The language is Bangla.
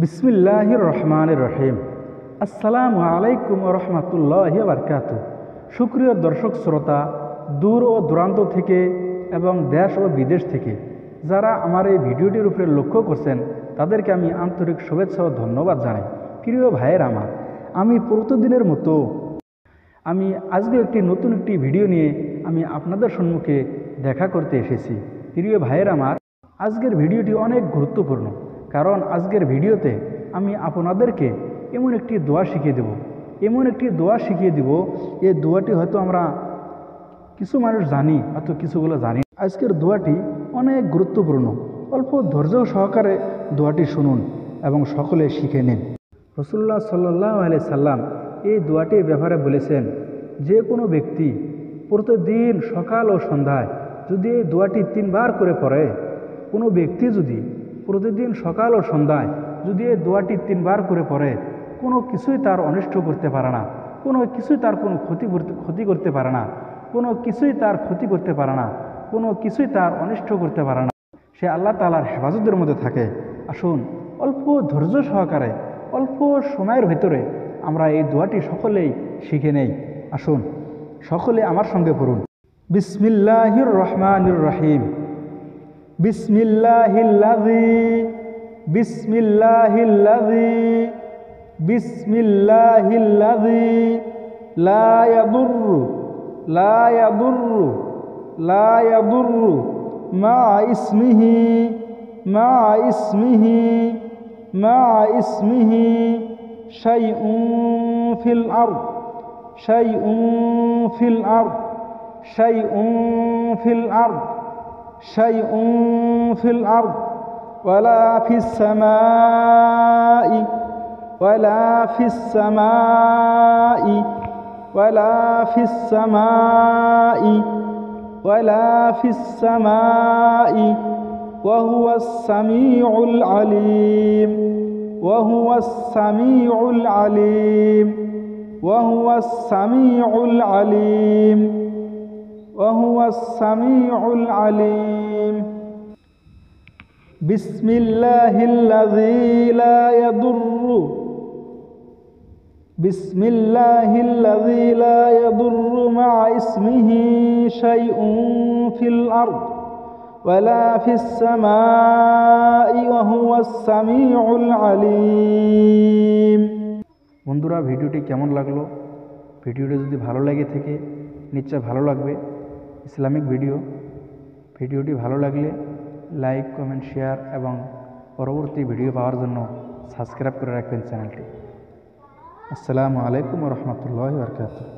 বিসমিল্লাহির রহমানির রহিম। আসসালামু আলাইকুম রহমতুল্লাহি বারকাতু। সুপ্রিয় দর্শক শ্রোতা, দূর ও দূরান্ত থেকে এবং দেশ ও বিদেশ থেকে যারা আমার এই ভিডিওটির উপরে লক্ষ্য করছেন তাদেরকে আমি আন্তরিক শুভেচ্ছা ও ধন্যবাদ জানাই। প্রিয় ভাইয়ের আমার, আমি প্রতিদিনের মতো আমি আজকে নতুন একটি ভিডিও নিয়ে আমি আপনাদের সম্মুখে দেখা করতে এসেছি। প্রিয় ভাইয়ের আমার, আজকের ভিডিওটি অনেক গুরুত্বপূর্ণ, কারণ আজকের ভিডিওতে আমি আপনাদেরকে এমন একটি দোয়া শিখিয়ে দেব, এই দোয়াটি হয়তো আমরা কিছু মানুষ জানি, হয়তো কিছুগুলো জানি। আজকের দোয়াটি অনেক গুরুত্বপূর্ণ। অল্প ধৈর্য সহকারে দোয়াটি শুনুন এবং সকলে শিখে নিন। রাসূলুল্লাহ সাল্লাল্লাহু আলাইহি সাল্লাম এই দোয়াটির ব্যাপারে বলেছেন, যে কোনো ব্যক্তি প্রতিদিন সকাল ও সন্ধ্যায় যদি এই দোয়াটি 3 বার করে পড়ে, কোনো ব্যক্তি যদি প্রতিদিন সকাল ও সন্ধ্যায় যদি এই দোয়াটি 3 বার করে পড়ে, কোনো কিছুই তার অনিষ্ট করতে পারে না, কোনো কিছুই তার কোনো ক্ষতি করতে পারে না, কোনো কিছুই তার ক্ষতি করতে পারে না, কোনো কিছুই তার অনিষ্ট করতে পারে না। সে আল্লাহ তাআলার হেফাজতের মধ্যে থাকে। আসুন অল্প ধৈর্য সহকারে অল্প সময়ের ভেতরে আমরা এই দোয়াটি সকলেই শিখে নেই। আসুন সকলে আমার সঙ্গে পড়ুন। বিসমিল্লাহির রহমানির রহিম। বিসমিল্লাহিল্লাযী বিসমিল্লাহিল্লাযী বিসমিল্লাহিল্লাযী লা ইয়াদুররু মা ইসমিহি শাইউন ফিল আরদ ওয়ালা ফিস সামাই ওয়ালা ফিস সামাই ওয়া হুয়াস সামিউল আলিম বিসমিল্লাহিল্লাযী লা ইয়াদুররু মা ইসমিহি শাইউন ফিল আরদ ওয়ালা ফিস সামাই ওয়া হুয়াস সামিউল আলিম। বন্ধুরা, ভিডিওটি কেমন লাগলো? ভিডিওটি যদি ভালো লেগে থাকে, নিশ্চয় ভালো লাগবে, ইসলামিক ভিডিওটি ভালো লাগলে লাইক, কমেন্ট, শেয়ার এবং পরবর্তী ভিডিও পাওয়ার জন্য সাবস্ক্রাইব করে রাখবেন চ্যানেলটি। আসসালামু আলাইকুম রহমতুল্লাহি বারকাতুহু।